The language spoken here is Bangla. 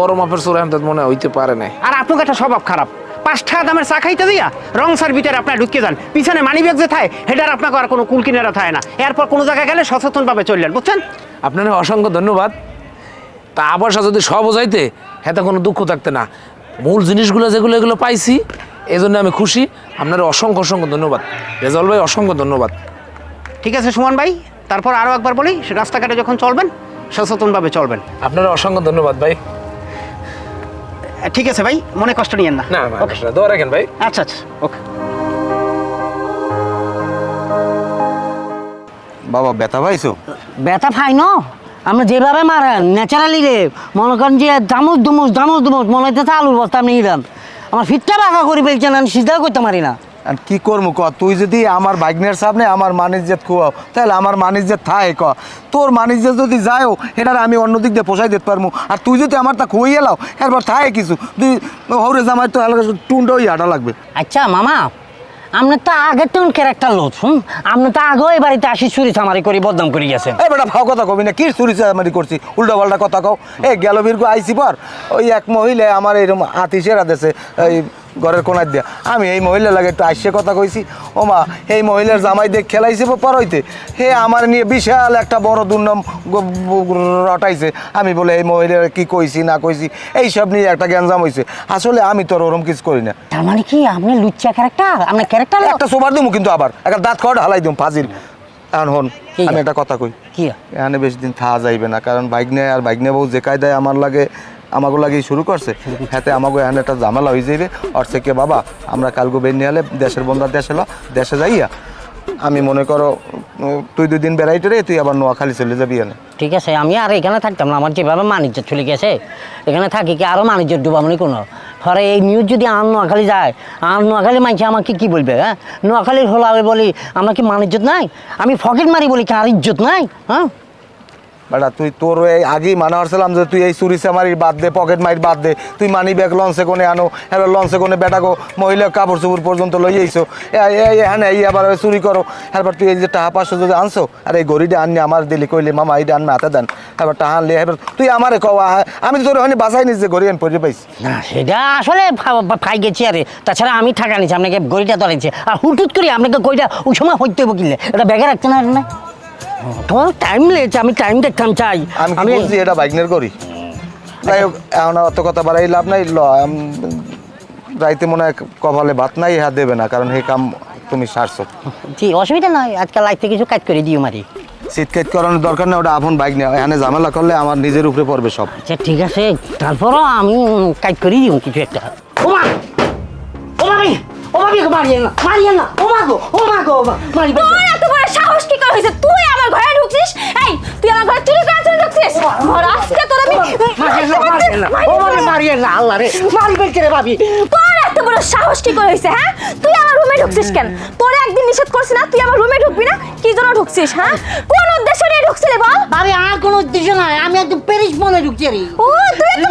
বড় মাপের চোর এমন মনে হইতে পারে না। আর আপনার একটা স্বভাব খারাপ, 5 টাকা দামের চা খাইতে দিয়া রং সার ভিতরে আপনার ঢুকে যান, পিছনে মানি ব্যাগ যে থায় হেটার আপনাকে আর কোনো কুল কিনারা থাকে না। এরপর কোনো জায়গায় গেলে সচেতনভাবে চললেন, বুঝছেন? আপনার অসংখ্য ধন্যবাদ। তা পয়সা যদি সব বোঝাইতে হেতে কোনো দুঃখ থাকতে না। মূল জিনিসগুলো যেগুলো এগুলো পাইছি, এই জন্য আমি খুশি। আপনার অসংখ্য অসংখ্য ধন্যবাদ রেজাউল ভাই, অসংখ্য ধন্যবাদ। ঠিক আছে সুমন ভাই, তারপর আরও একবার বলি, রাস্তাঘাটে যখন চলবেন সচেতনভাবে চলবেন। আপনার অসংখ্য ধন্যবাদ ভাই। ঠিক আছে ভাই, মনে কষ্ট নিয়েন না। না ওকে, দোয়া রাখেন ভাই। আচ্ছা আচ্ছা, ওকে। বাবা ব্যথা পাইছো? ব্যথা পাই ন, আমরা যেভাবে মারেন ন্যাচারালি রে, মনে করেন যে দামুস দুমুস মনে হইতেছে আলুর বস্তা আপনি ইরান আমার ফিটটা বাঁকা করে ফেলছেন, আমি সিধাও করতে পারি না। আর কি করবো ক, তুই যদি আমার বাইকনের সামনে আমার মানিজ্জত খুয়াও তাহলে আমার মানিজ্জত থাকে ক, তোর মানিজ্জত যদি যায়ও এটার আমি অন্য দিক দিয়ে পোষাই দিতে পারবো, আর তুই যদি আমার তা খুঁয়ে এলাও এরপর থাকে কিছু তুই হৌরে জামাই তো টুনটা ওই হাঁটা লাগবে। আচ্ছা মামা, আপনার তো আগের তেমন ক্যারেক্টার লোক, আপনি তো আগেও এই বাড়িতে আসি চুরি চামারি করে বদনাম করে গেছেন। এই বেটা ভাও কথা কবি না, কি চুরি চামারি করছি, উল্টা পাল্টা কথা কও। এই গেল বীরগু আইসি পর ওই এক মহিলা আমার এরকম হাতি সেরা দেশে এই ঘরের কোনার দিয়া, আমি এই মহিলা লাগে একটু আইসে কথা কইছি, ও মা এই মহিলার জামাই দেখ খেলাইছে পর হইতে হে আমার নিয়ে বিশাল একটা বড় দুর্নাম রটাইছে। আমি বলে এই মহিলার কি কইছি না কইছি এইসব নিয়ে একটা গ্যাঞ্জাম হয়েছে। আসলে আমি তোর ওরম কিছু করি না। তার মানে কি আপনি লুচ্চা ক্যারেক্টার, আপনার ক্যারেক্টার একটা সোবার দিমু কিন্তু আবার একটা দাঁত খাওয়া ঢালাই দিম ফাজিল। এখন হন আমি একটা কথা কই, কি এখানে বেশি দিন থাকা যাইবে না, কারণ বাইকনে আর বাইকনে বউ যে কায়দায় আমার লাগে আমাকে লাগিয়ে শুরু করছে, হাতে আমাকে এখানে একটা ঝামেলা হয়ে যাবে। আর সে কে বাবা আমরা কালকে বের নিয়ে হলে দেশের বন্ধার দেশে যাইয়া আমি মনে করো তুই 2 দিন বেড়াইতে রে, তুই আবার নোয়াখালী চলে যাবি এনে। ঠিক আছে, আমি আর এখানে থাকতাম না, আমার যেভাবে বাণিজ্য চলে গেছে এখানে থাকি কি আরও বাণিজ্য ডুবামনি কোনো ফলে এই নিউজ যদি আর নোয়াখালী যায়, আর নোয়াখালী মানছে আমাকে কি বলবে? হ্যাঁ, নোয়াখালীর হলো আমি বলি আমরা কি মানিজ্যত নাই, আমি ফকেট মারি বলি কি আর ইজ্জত নাই? হ্যাঁ বেটা তুই তোর এই আগেই মানা হচ্ছিলাম যে তুই এই চুরি চামারির বাদ দে, পকেট মারির বাদ দে, তুই মানি ব্যাগ লঞ্চে কোনে আনো, এবার লঞ্চে কোনে বেটাগো মহিলা কাপড় চোপড় পর্যন্ত লই আইসো, হ্যাঁ এই আবার চুরি করো। এবার তুই এই যে টাকা 500 যদি আনছো আর এই গড়িটা আননি আমার দিলি কইলে মামা এইটা আনবে হাতে দেন, এবার টাকা আনলে এবার তুই আমারে কও আমি তোর ওখানে বাসাই নিস যে গড়ি আমি পড়ে পাইছি না, সেটা আসলে ফাই গেছি আরে, তাছাড়া আমি টাকা নিচ্ছি আপনাকে গড়িটা ধরেছি, আর হুটুট করি আপনাকে গড়িটা ওই সময় হইতে হবো কিনলে এটা ব্যাগে রাখতে না না তোমার টাইম লেগেছে, আমি টাইম দেখতাম চাই। আমি বলছি এটা বাইকনের করি। যাই হোক এখন অত কথা বাড়াই লাভ নাই, রাইতে মনে হয় কপালে ভাত নাই, হ্যাঁ দেবে না, কারণ এই কাম তুমি সারছো। জি অসুবিধা নয়, আজকাল লাইফে কিছু কাজ করে দিও মারি। শীতকাত করানোর দরকার নেই, ওটা আপন বাইক নেই, এখানে ঝামেলা করলে আমার নিজের উপরে পড়বে সব। আচ্ছা ঠিক আছে, তারপরও আমি কাজ করে দিও কিছু একটা। ওমা ওমাবি ওমাবি মারিয়ে না ওমা গো মারি। তোর এত বড় সাহস কি করে হইছে? তুই আমার ঘরে ঢুকছিস? এই তুই আমার ঘরে চুরি করে ঢুকছিস? আর আজকে তোর আমি মারিয়ে না আল্লাহ রে, মারি বের করে ভাবি। তোর এত বড় সাহস কি করে হইছে? হ্যাঁ, তুই আমার রুমে ঢুকছিস কেন? তোরে একদিন নিষেধ করছিস না তুই আমার রুমে ঢুকবি না? কি জন্য ঢুকছিস? হ্যাঁ, কোন উদ্দেশ্য নিয়ে ঢুকছিলি বল? ভাবি আর কোনো উদ্দেশ্য নাই, আমি একদম পেরিস মনে ঢুকছি। ও তুই তো